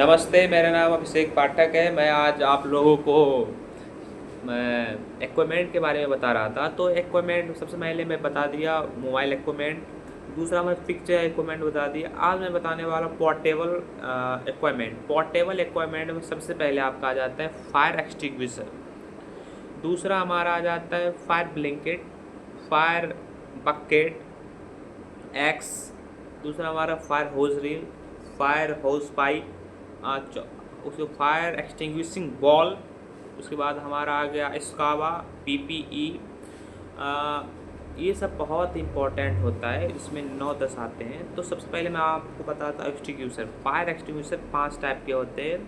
नमस्ते, मेरा नाम अभिषेक पाठक है। मैं आज आप लोगों को मैं इक्विपमेंट के बारे में बता रहा था। तो इक्विपमेंट सबसे पहले मैं बता दिया मोबाइल इक्विपमेंट, दूसरा मैं पिक्चर इक्विपमेंट बता दिया। आज मैं बताने वाला पोर्टेबल इक्विपमेंट। पोर्टेबल इक्विपमेंट में सबसे पहले आपका आ जाता है फायर एक्सटिंग्विशर, दूसरा हमारा आ जाता है fire blanket, fire bucket axe, दूसरा हमारा fire hose reel, fire hose pipe, उसके फायर एक्सटिंग्विशिंग बॉल। उसके बाद हमारा आ गया स्काबा, पीपीई। ये सब बहुत इंपॉर्टेंट होता है, इसमें 9-10 आते हैं। तो सबसे पहले मैं आपको बताता हूँ एक्सटिंग्विशर। फायर एक्सटिंग्विशर 5 टाइप के होते हैं।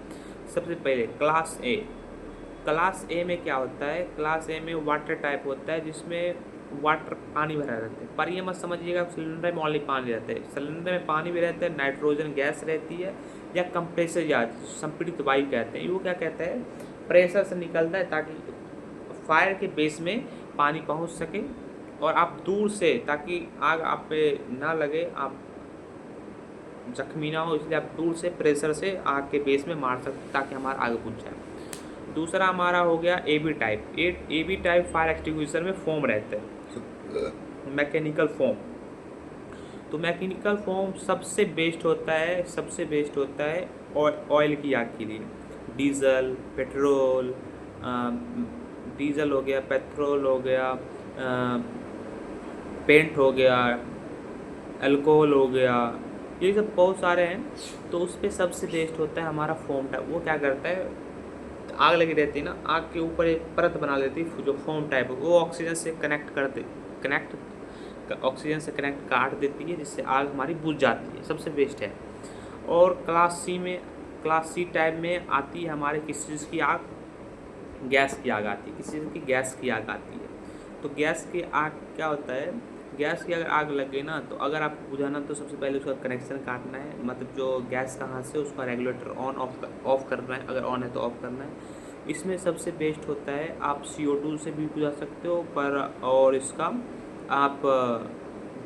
सबसे पहले क्लास ए। क्लास ए में क्या होता है? क्लास ए में वाटर टाइप होता है, जिसमें वाटर पानी भरा रहता है। पर ये मत समझिएगा सिलेंडर में ओनली पानी रहता है। सिलेंडर में पानी भी रहता है, नाइट्रोजन गैस रहती है, या कंप्रेसर या संपीड़ित वायु कहते हैं। वो क्या कहता है? प्रेशर से निकलता है ताकि फायर के बेस में पानी पहुंच सके और आप दूर से, ताकि आग आप पे ना लगे, आप जख्मी ना हो, इसलिए आप दूर से प्रेशर से आग के बेस में मार सकते ताकि हमारा आग बुझ जाए। दूसरा हमारा हो गया A B type. A B type fire extinguisher में फोम रहता है, मैकेनिकल फोम। तो मैकेनिकल फोम सबसे बेस्ट होता है, सबसे बेस्ट होता है ऑयल की आग के लिए। डीजल, पेट्रोल, डीजल हो गया, पेट्रोल हो गया, पेंट हो गया, अल्कोहल हो गया, ये सब बहुत सारे हैं। तो उस पर सबसे बेस्ट होता है हमारा फोम टाइप। वो क्या करता है, आग लगी रहती है ना, आग के ऊपर एक परत बना लेती है जो फोम टाइप है, वो ऑक्सीजन से ऑक्सीजन से कनेक्ट काट देती है, जिससे आग हमारी बुझ जाती है। सबसे बेस्ट है। और क्लास सी टाइप में आती है हमारे किस चीज़ की आग? गैस की आग आती है। किस चीज़ की? गैस की आग आती है। तो गैस की आग क्या होता है? गैस की अगर आग लग गई ना, तो अगर आपको बुझाना, तो सबसे पहले उसका कनेक्शन काटना है, मतलब जो गैस कहाँ से, उसका रेगुलेटर ऑन ऑफ करना है, अगर ऑन है तो ऑफ करना है। इसमें सबसे बेस्ट होता है, आप CO2 से भी बुझा सकते हो, पर और इसका आप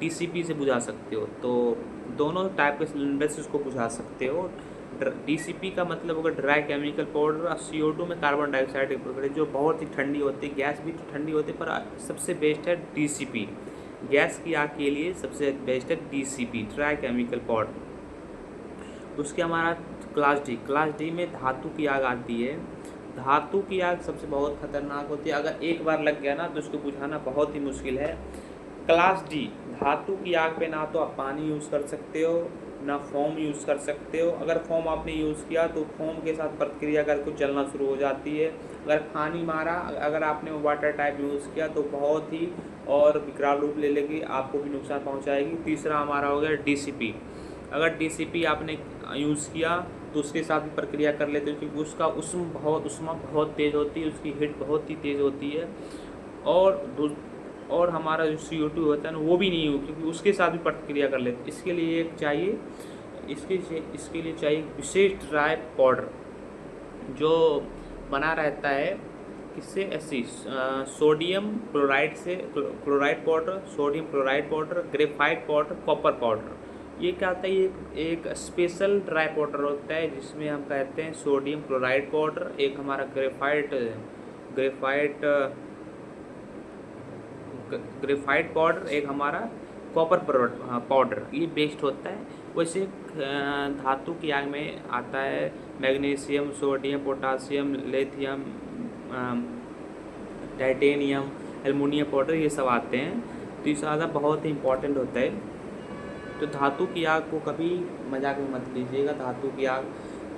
DCP से बुझा सकते हो। तो दोनों टाइप के सिलेंडर से उसको बुझा सकते हो। DCP का मतलब होगा ड्राई केमिकल पाउडर, और CO2 में कार्बन डाइऑक्साइड की पाउडर, जो बहुत ही ठंडी होती है। गैस भी ठंडी होती है, पर सबसे बेस्ट है DCP। गैस की आग के लिए सबसे बेस्ट है DCP, ड्राई केमिकल पाउडर। उसके हमारा क्लास डी में धातु की आग आती है। धातु की आग सबसे बहुत खतरनाक होती है। अगर एक बार लग गया ना, तो उसको बुझाना बहुत ही मुश्किल है। क्लास डी धातु की आग पे ना तो आप पानी यूज़ कर सकते हो, ना फोम यूज़ कर सकते हो। अगर फोम आपने यूज़ किया तो फोम के साथ प्रतिक्रिया करके जलना शुरू हो जाती है। अगर पानी मारा, अगर आपने वाटर टाइप यूज़ किया, तो बहुत ही और विकराल रूप ले लेगी, आपको भी नुकसान पहुंचाएगी। तीसरा हमारा हो गया DCP। अगर DCP आपने यूज़ किया तो उसके साथ भी प्रक्रिया कर लेते हो, क्योंकि उसका उष्मा बहुत तेज़ होती है, उसकी हीट बहुत ही तेज़ होती है। और हमारा जो CO2 होता है ना, वो भी नहीं हो, क्योंकि उसके साथ भी प्रतिक्रिया कर लेते। इसके लिए एक चाहिए, इसके लिए चाहिए विशेष ड्राई पाउडर, जो बना रहता है किससे? ऐसी सोडियम क्लोराइड से, chloride powder, sodium chloride powder, graphite powder, copper powder. ये क्या होता है? ये एक स्पेशल ड्राई पाउडर होता है, जिसमें हम कहते हैं सोडियम क्लोराइड पाउडर, एक हमारा ग्रेफाइट पाउडर, एक हमारा कॉपर पाउडर। ये बेस्ट होता है। वैसे धातु की आग में आता है magnesium, sodium, potassium, lithium, titanium, aluminium powder, ये सब आते हैं। तो ये सारा बहुत ही इम्पोर्टेंट होता है। तो धातु की आग को कभी मजाक में मत लीजिएगा। धातु की आग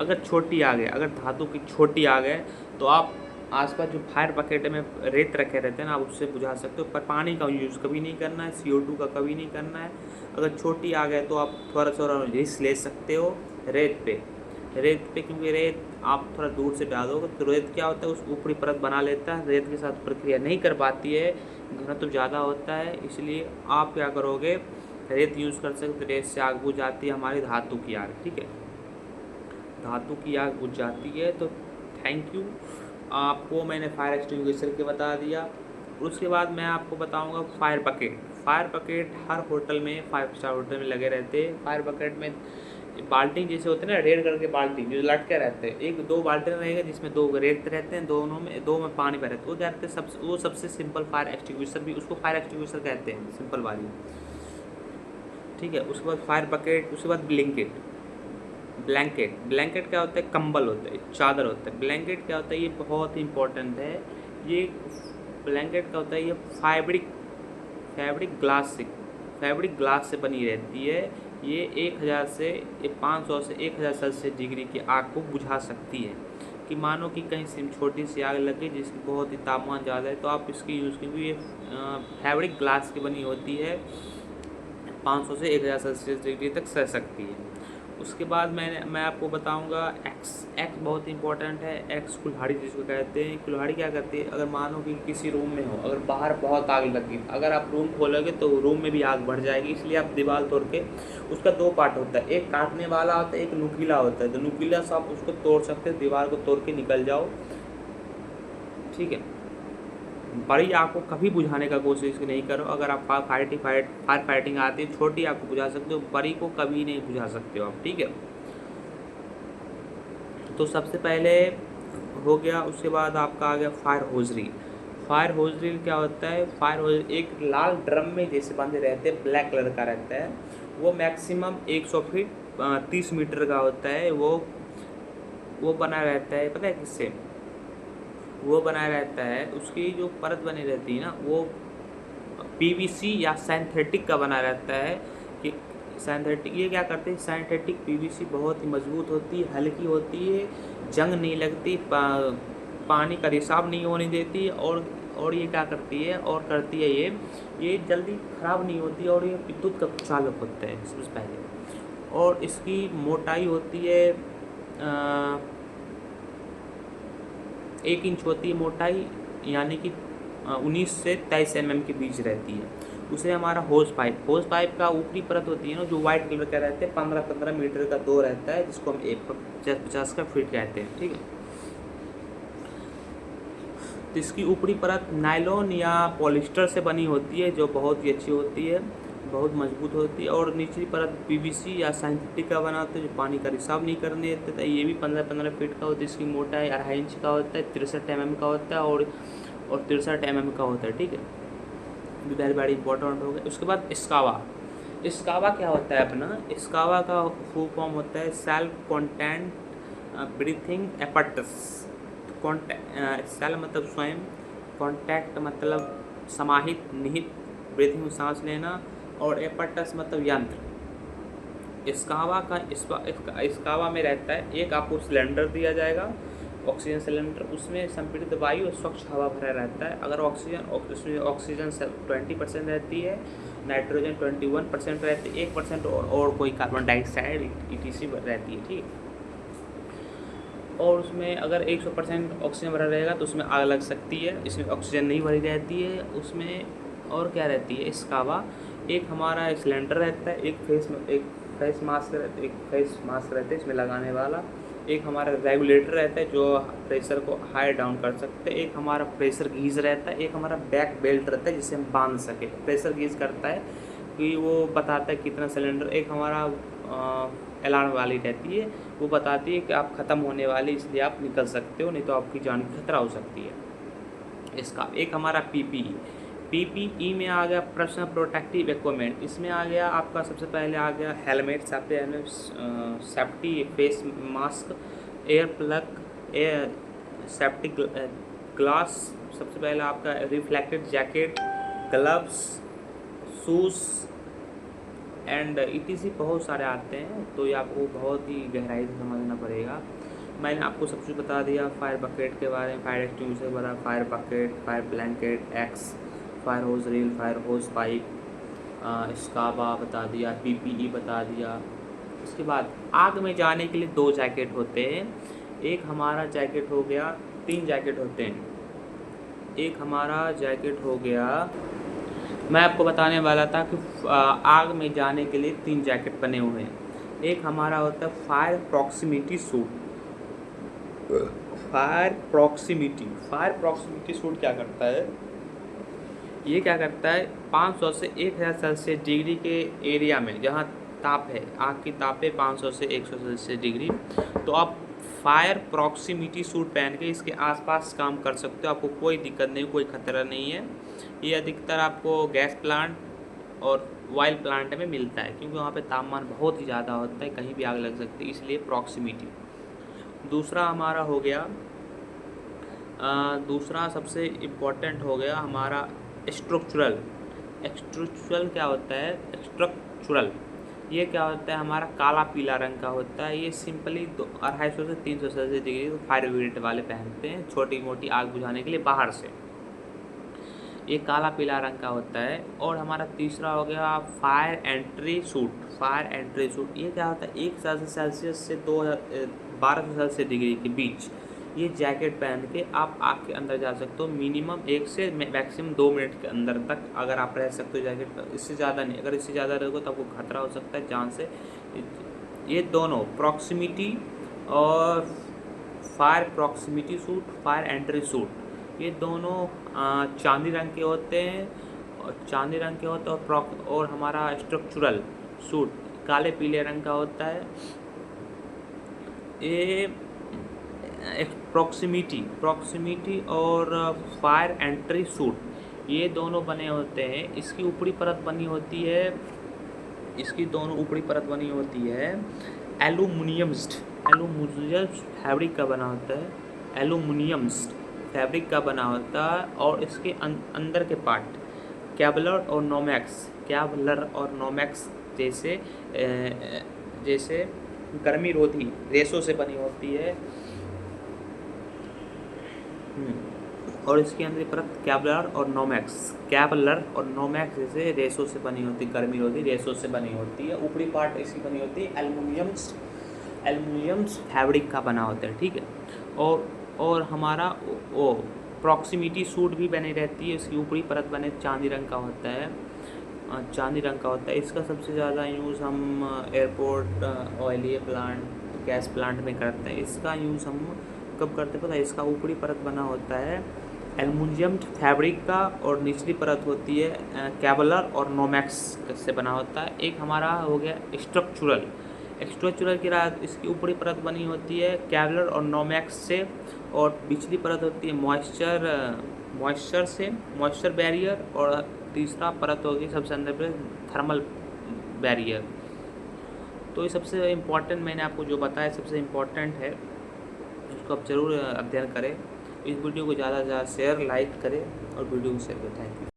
अगर छोटी आग है, अगर धातु की छोटी आग है, तो आप आसपास जो फायर बकेट में रेत रखे रहते हैं ना, आप उससे बुझा सकते हो, पर पानी का यूज़ कभी नहीं करना है, CO2 का कभी नहीं करना है। अगर छोटी आग है तो आप थोड़ा थोड़ा रिस्क ले सकते हो रेत पे, क्योंकि रेत आप थोड़ा दूर से डालोगे तो रेत क्या होता है, उस ऊपरी परत बना लेता है, रेत के साथ प्रक्रिया नहीं कर पाती है, घनत्व तो ज़्यादा होता है। इसलिए आप क्या करोगे, रेत यूज़ कर सकते, रेत से आग बुझ जाती है हमारी धातु की आग। ठीक है, धातु की आग बुझ जाती है। तो थैंक यू, आपको मैंने फायर एक्सटिंग्विशर के बता दिया। उसके बाद मैं आपको बताऊंगा फायर बकेट। फायर बकेट हर होटल में, 5 स्टार होटल में लगे रहते हैं। फायर बकेट में बाल्टी जैसे होते हैं ना, रेड कलर के बाल्टी जो लटके रहते हैं, एक 2 बाल्टी रहेगा जिसमें 2 रेड रहते हैं, दोनों में 2 में पानी भरे रहते हैं, वो क्या कहते हैं, वो सबसे सिंपल फायर एक्सटिंग्विशर, भी उसको फायर एक्सटिंग्विशर कहते हैं, सिंपल वाली। ठीक है, उसके बाद फायर बकेट, उसके बाद ब्लैंकेट। ब्लैंकेट क्या होता है, कंबल होता है, चादर होता है। ब्लैंकेट क्या होता है, ये बहुत ही इंपॉर्टेंट है। ये ब्लैंकेट क्या होता है, ये फैब्रिक ग्लास से बनी रहती है। ये 1000 से 500 से 1000 सेल्सियस डिग्री की आग को बुझा सकती है। कि मानो कि कहीं से छोटी सी आग लगे जिसकी बहुत ही तापमान ज़्यादा है, तो आप इसकी यूज़ क्योंकि ये फैब्रिक ग्लास की बनी होती है, 500 से 1000 सेल्सियस डिग्री तक सह सकती है। उसके बाद मैं आपको बताऊंगा एक्स बहुत इंपॉर्टेंट है। एक्स कुल्हाड़ी जिसको कहते हैं। कुल्हाड़ी क्या करती है, अगर मानो कि किसी रूम में हो, अगर बाहर बहुत आग लगी, अगर आप रूम खोलोगे तो रूम में भी आग बढ़ जाएगी, इसलिए आप दीवार तोड़ के, उसका 2 पार्ट होता है, एक काटने वाला होता है, एक नुकीला होता है। तो नुकीला से आप उसको तोड़ सकते हैं, दीवार को तोड़ के निकल जाओ। ठीक है, बड़ी आग को कभी बुझाने का कोशिश नहीं करो। अगर आप फायर फाइटिंग आती है, छोटी आग को बुझा सकते हो, बड़ी को कभी नहीं बुझा सकते हो आप। ठीक है, तो सबसे पहले हो गया। उसके बाद आपका आ गया fire hose reel. Fire hose reel क्या होता है, फायर होज एक लाल ड्रम में जैसे बंधे रहते हैं, ब्लैक कलर का रहता है। वो मैक्सिमम 100 फीट 30 मीटर का होता है। वो बना रहता है, पता है किससे वो बना रहता है, उसकी जो परत बनी रहती है ना, वो पीवीसी या सिंथेटिक का बना रहता है। कि सिंथेटिक, ये क्या करते हैं, सिंथेटिक पीवीसी बहुत ही मजबूत होती है, हल्की होती है, जंग नहीं लगती, पानी का रिसाव नहीं होने देती, और ये क्या करती है, और करती है ये जल्दी ख़राब नहीं होती, और ये विद्युत का चालक होता है सबसे पहले। और इसकी मोटाई होती है 1 इंच होती है मोटाई, यानी कि 19 से 23 mm के बीच रहती है। उसे हमारा होज पाइप का ऊपरी परत होती है ना, जो वाइट कलर का रहता है, 15-15 मीटर का 2 रहता है, जिसको हम 50 का फीट कहते हैं। ठीक है, तो इसकी ऊपरी परत नायलॉन या पॉलिस्टर से बनी होती है, जो बहुत ही अच्छी होती है, बहुत मजबूत होती है। और निचली परत पीवीसी या सिंथेटिक का बनाते हैं, जो पानी का रिसाव नहीं करने देते। ये भी 15-15 फीट का होता है। इसकी मोटाई 2.5 इंच का होता है, 63 mm का होता है, और 63 mm का होता है। ठीक है, वेरी वेरी इंपॉर्टेंट हो गया। उसके बाद स्कावा क्या होता है अपना, स्कावा का फुल फॉर्म होता है self content breathing apparatus. Self मतलब स्वयं, कॉन्टैक्ट मतलब समाहित निहित, ब्रीथिंग में सांस लेना, और एपरेटस मतलब यंत्र। स्कावा में रहता है, एक आपको सिलेंडर दिया जाएगा, ऑक्सीजन सिलेंडर, उसमें संपीड़ित वायु और स्वच्छ हवा भरा रहता है। अगर उसमें ऑक्सीजन 20% रहती है, नाइट्रोजन 21% रहती है, 1% और कोई कार्बन डाइऑक्साइड ETC रहती है। ठीक है, और उसमें अगर 100% ऑक्सीजन भरा रहेगा तो उसमें आग लग सकती है। इसमें ऑक्सीजन नहीं भरी रहती है। उसमें और क्या रहती है, स्कावा एक हमारा सिलेंडर रहता है, एक फेस मास्क रहता है इसमें लगाने वाला, एक हमारा रेगुलेटर रहता है जो प्रेशर को हाई डाउन कर सकते हैं, एक हमारा प्रेशर गीज रहता है, एक हमारा बैक बेल्ट रहता है जिसे हम बांध सके। प्रेशर गीज करता है कि वो बताता है कितना सिलेंडर। एक हमारा अलार्म वाली रहती है, वो बताती है कि आप ख़त्म होने वाले, इसलिए आप निकल सकते हो, नहीं तो आपकी जान की खतरा हो सकती है। इसका एक हमारा PPE में आ गया पर्सनल प्रोटेक्टिव इक्विपमेंट। इसमें आ गया आपका सबसे पहले आ गया helmet, safety face mask, air plug, safety glass, सबसे पहले आपका reflected jacket, gloves, shoes and ETC बहुत सारे आते हैं, तो ये आपको बहुत ही गहराई से समझना पड़ेगा। मैंने आपको सब कुछ बता दिया फायर बकेट के बारे में, फायर एक्सटिंग्विशर बता, फायर बकेट, फायर ब्लैंकेट, एक्स, fire hose reel, fire hose pipe, scuba बता दिया, PPE बता दिया। उसके बाद आग में जाने के लिए 2 जैकेट होते हैं। एक हमारा जैकेट हो गया, 3 जैकेट होते हैं। एक हमारा जैकेट हो गया, मैं आपको बताने वाला था कि आग में जाने के लिए 3 जैकेट बने हुए हैं। एक हमारा होता है fire proximity suit. Fire proximity suit क्या करता है, ये क्या करता है, 500 से 1000 सेल्सियस डिग्री के एरिया में, जहाँ ताप है, आग की ताप है 500 से 100 सेल्सियस डिग्री। तो आप फायर प्रॉक्सिमिटी सूट पहन के इसके आसपास काम कर सकते हो, आपको कोई दिक्कत नहीं, कोई खतरा नहीं है। ये अधिकतर आपको गैस प्लांट और ऑयल प्लांट में मिलता है, क्योंकि वहाँ पे तापमान बहुत ही ज़्यादा होता है, कहीं भी आग लग सकती है, इसलिए प्रॉक्सिमिटी। दूसरा हमारा हो गया दूसरा सबसे इम्पोर्टेंट हो गया हमारा स्ट्रक्चरल। स्ट्रक्चरल क्या होता है? स्ट्रक्चरल ये क्या होता है? हमारा काला पीला रंग का होता है। ये सिंपली 250 से 300 सेल्सियस डिग्री फायर ब्रिगेड वाले पहनते हैं, छोटी मोटी आग बुझाने के लिए बाहर से। ये काला पीला रंग का होता है। और हमारा तीसरा हो गया fire entry suit. Fire entry suit ये क्या होता है? 1 सेल्सियस से 1200 सेल्सियस डिग्री के बीच ये जैकेट पहन के आप आग के अंदर जा सकते हो, मिनिमम 1 से मैक्सिमम 2 मिनट के अंदर तक अगर आप रह सकते हो जैकेट पर, इससे ज़्यादा नहीं। अगर इससे ज़्यादा रहोगे तो आपको खतरा हो सकता है जान से। ये दोनों प्रॉक्सिमिटी और fire proximity suit, fire entry suit, ये दोनों चांदी रंग के होते हैं, और हमारा स्ट्रक्चरल सूट काले पीले रंग का होता है। ये प्रॉक्सिमिटी और फायर एंट्री सूट ये दोनों बने होते हैं। इसकी ऊपरी परत बनी होती है, इसकी दोनों ऊपरी परत बनी होती है एल्यूमिनियम्स फैब्रिक का बना होता है, एल्यूमिनियम्स फैब्रिक का बना होता है। और इसके अंदर के पार्ट केवलर और नोमेक्स जैसे गर्मी रोधी रेशों से बनी होती है। और इसके अंदर परत केवलर और नोमेक्स जैसे रेशों से बनी होती है, गर्मी रोधी रेशों से बनी होती है। ऊपरी पार्ट इसकी बनी होती है एल्यूमिनियम्स फैब्रिक का बना होता है, ठीक है। और हमारा वो प्रॉक्सिमिटी सूट भी बनी रहती है, इसकी ऊपरी परत बने चांदी रंग का होता है। इसका सबसे ज़्यादा यूज़ हम airport, oily plant, gas plant में करते हैं। इसका यूज़ हम कब करते हैं पता है? इसका ऊपरी परत बना होता है एल्यूमिनियम फैब्रिक का और निचली परत होती है केवलर और नोमेक्स से बना होता है। एक हमारा हो गया स्ट्रक्चरल की रात, इसकी ऊपरी परत बनी होती है केवलर और नोमेक्स से, और निचली परत होती है मॉइस्चर बैरियर, और तीसरा परत होगी सबसे अंदर पे थर्मल बैरियर। तो ये सबसे इम्पोर्टेंट मैंने आपको जो बताया सबसे इम्पोर्टेंट है, इसको आप ज़रूर अध्ययन करें। इस वीडियो को ज़्यादा से ज़्यादा शेयर लाइक करें और वीडियो को शेयर करें। Thank you.